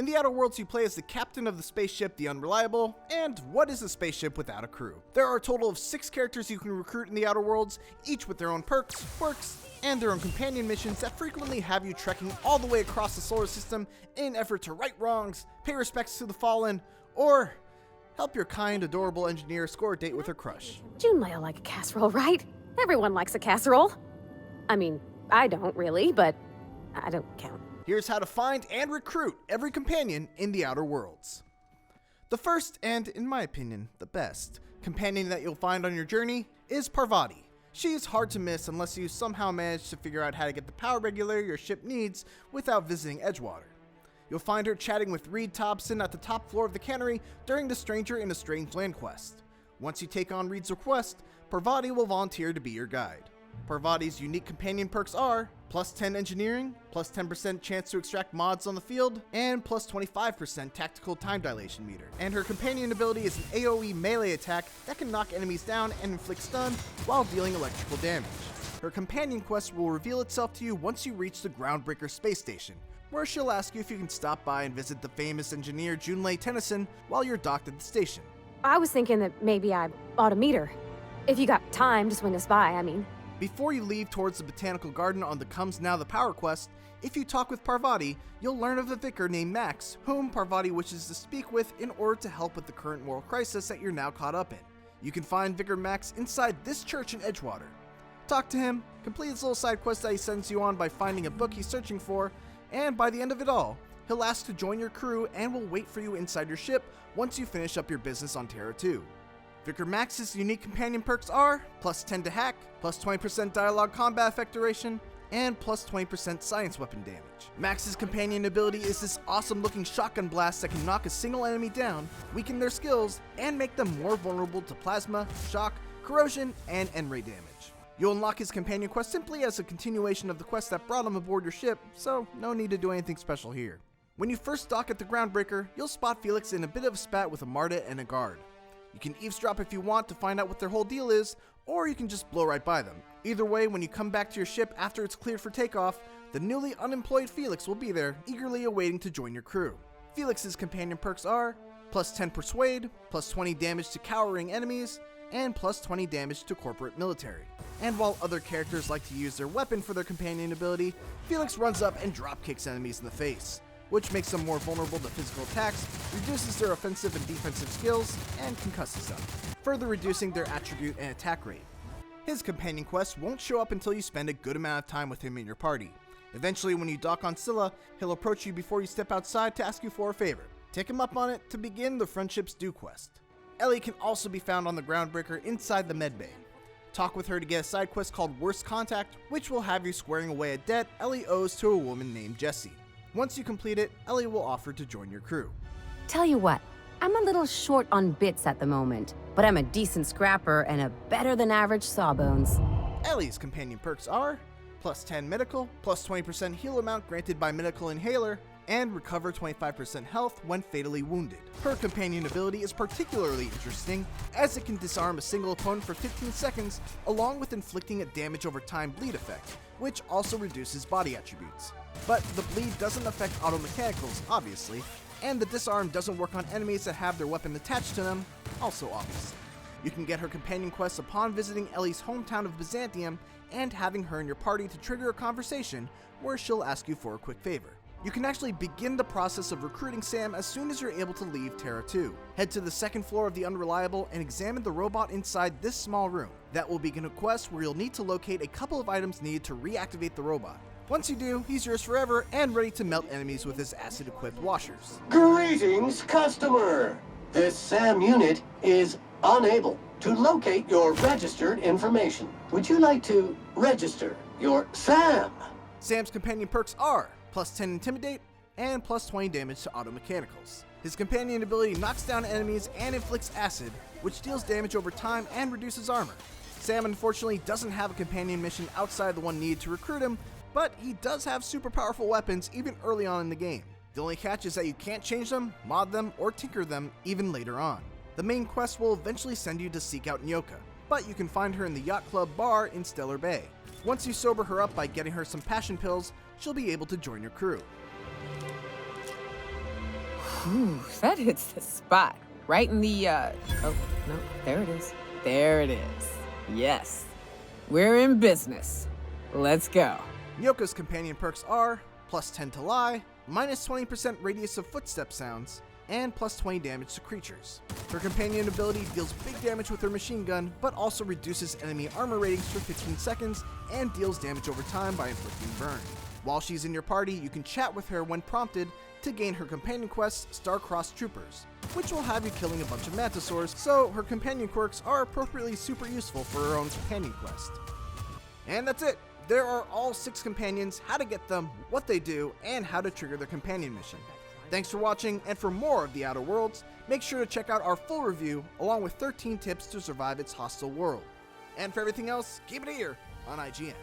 In the Outer Worlds, you play as the captain of the spaceship, the Unreliable, and what is a spaceship without a crew? There are a total of 6 characters you can recruit in the Outer Worlds, each with their own perks, quirks, and their own companion missions that frequently have you trekking all the way across the solar system in an effort to right wrongs, pay respects to the fallen, or help your kind, adorable engineer score a date with her crush. Junlei like a casserole, right? Everyone likes a casserole. I mean, I don't really, but I don't count. Here's how to find and recruit every companion in the Outer Worlds. The first, and in my opinion, the best, companion that you'll find on your journey is Parvati. She is hard to miss unless you somehow manage to figure out how to get the power regulator your ship needs without visiting Edgewater. You'll find her chatting with Reed Thompson at the top floor of the cannery during the Stranger in a Strange Land quest. Once you take on Reed's request, Parvati will volunteer to be your guide. Parvati's unique companion perks are plus 10 engineering, plus 10% chance to extract mods on the field, and plus 25% tactical time dilation meter. And her companion ability is an AoE melee attack that can knock enemies down and inflict stun while dealing electrical damage. Her companion quest will reveal itself to you once you reach the Groundbreaker space station, where she'll ask you if you can stop by and visit the famous engineer Junlei Tennyson while you're docked at the station. I was thinking that maybe I ought to meet her. If you got time to swing us by, I mean. Before you leave towards the Botanical Garden on the Comes Now the Power quest, if you talk with Parvati, you'll learn of a vicar named Max, whom Parvati wishes to speak with in order to help with the current moral crisis that you're now caught up in. You can find Vicar Max inside this church in Edgewater. Talk to him, complete his little side quest that he sends you on by finding a book he's searching for, and by the end of it all, he'll ask to join your crew and will wait for you inside your ship once you finish up your business on Terra 2. Vicar Max's unique companion perks are plus 10 to hack, plus 20% dialogue combat effect duration, and plus 20% science weapon damage. Max's companion ability is this awesome looking shotgun blast that can knock a single enemy down, weaken their skills, and make them more vulnerable to plasma, shock, corrosion, and end-ray damage. You'll unlock his companion quest simply as a continuation of the quest that brought him aboard your ship, so no need to do anything special here. When you first dock at the Groundbreaker, you'll spot Felix in a bit of a spat with a Marta and a guard. You can eavesdrop if you want to find out what their whole deal is, or you can just blow right by them. Either way, when you come back to your ship after it's cleared for takeoff, the newly unemployed Felix will be there, eagerly awaiting to join your crew. Felix's companion perks are plus 10 persuade, plus 20 damage to cowering enemies, and plus 20 damage to corporate military. And while other characters like to use their weapon for their companion ability, Felix runs up and drop kicks enemies in the face, which makes them more vulnerable to physical attacks, reduces their offensive and defensive skills, and concusses them, further reducing their attribute and attack rate. His companion quest won't show up until you spend a good amount of time with him in your party. Eventually, when you dock on Scylla, he'll approach you before you step outside to ask you for a favor. Take him up on it to begin the Friendship's Due quest. Ellie can also be found on the Groundbreaker inside the medbay. Talk with her to get a side quest called Worst Contact, which will have you squaring away a debt Ellie owes to a woman named Jessie. Once you complete it, Ellie will offer to join your crew. Tell you what, I'm a little short on bits at the moment, but I'm a decent scrapper and a better than average sawbones. Ellie's companion perks are plus 10 medical, plus 20% heal amount granted by medical inhaler, and recover 25% health when fatally wounded. Her companion ability is particularly interesting, as it can disarm a single opponent for 15 seconds, along with inflicting a damage over time bleed effect, which also reduces body attributes. But the bleed doesn't affect auto mechanicals, obviously, and the disarm doesn't work on enemies that have their weapon attached to them, also obviously. You can get her companion quest upon visiting Ellie's hometown of Byzantium and having her in your party to trigger a conversation where she'll ask you for a quick favor. You can actually begin the process of recruiting Sam as soon as you're able to leave Terra 2. Head to the second floor of the Unreliable and examine the robot inside this small room. That will begin a quest where you'll need to locate a couple of items needed to reactivate the robot. Once you do, he's yours forever and ready to melt enemies with his acid-equipped washers. Greetings, customer! This SAM unit is unable to locate your registered information. Would you like to register your SAM? Sam's companion perks are plus 10 intimidate and plus 20 damage to auto mechanicals. His companion ability knocks down enemies and inflicts acid, which deals damage over time and reduces armor. Sam unfortunately doesn't have a companion mission outside the one needed to recruit him, but he does have super powerful weapons even early on in the game. The only catch is that you can't change them, mod them, or tinker them even later on. The main quest will eventually send you to seek out Nyoka, but you can find her in the Yacht Club bar in Stellar Bay. Once you sober her up by getting her some passion pills, she'll be able to join your crew. Ooh, that hits the spot. Right in the, oh, no, there it is. There it is. Yes. We're in business. Let's go. Nyoko's companion perks are plus 10 to lie, minus 20% radius of footstep sounds, and plus 20 damage to creatures. Her companion ability deals big damage with her machine gun, but also reduces enemy armor ratings for 15 seconds and deals damage over time by inflicting burn. While she's in your party, you can chat with her when prompted to gain her companion quest, Star-Crossed Troopers, which will have you killing a bunch of mantisaurs, so her companion quirks are appropriately super useful for her own companion quest. And that's it! There are all 6 companions, how to get them, what they do, and how to trigger their companion mission. Thanks for watching, and for more of The Outer Worlds, make sure to check out our full review, along with 13 tips to survive its hostile world. And for everything else, keep it here on IGN.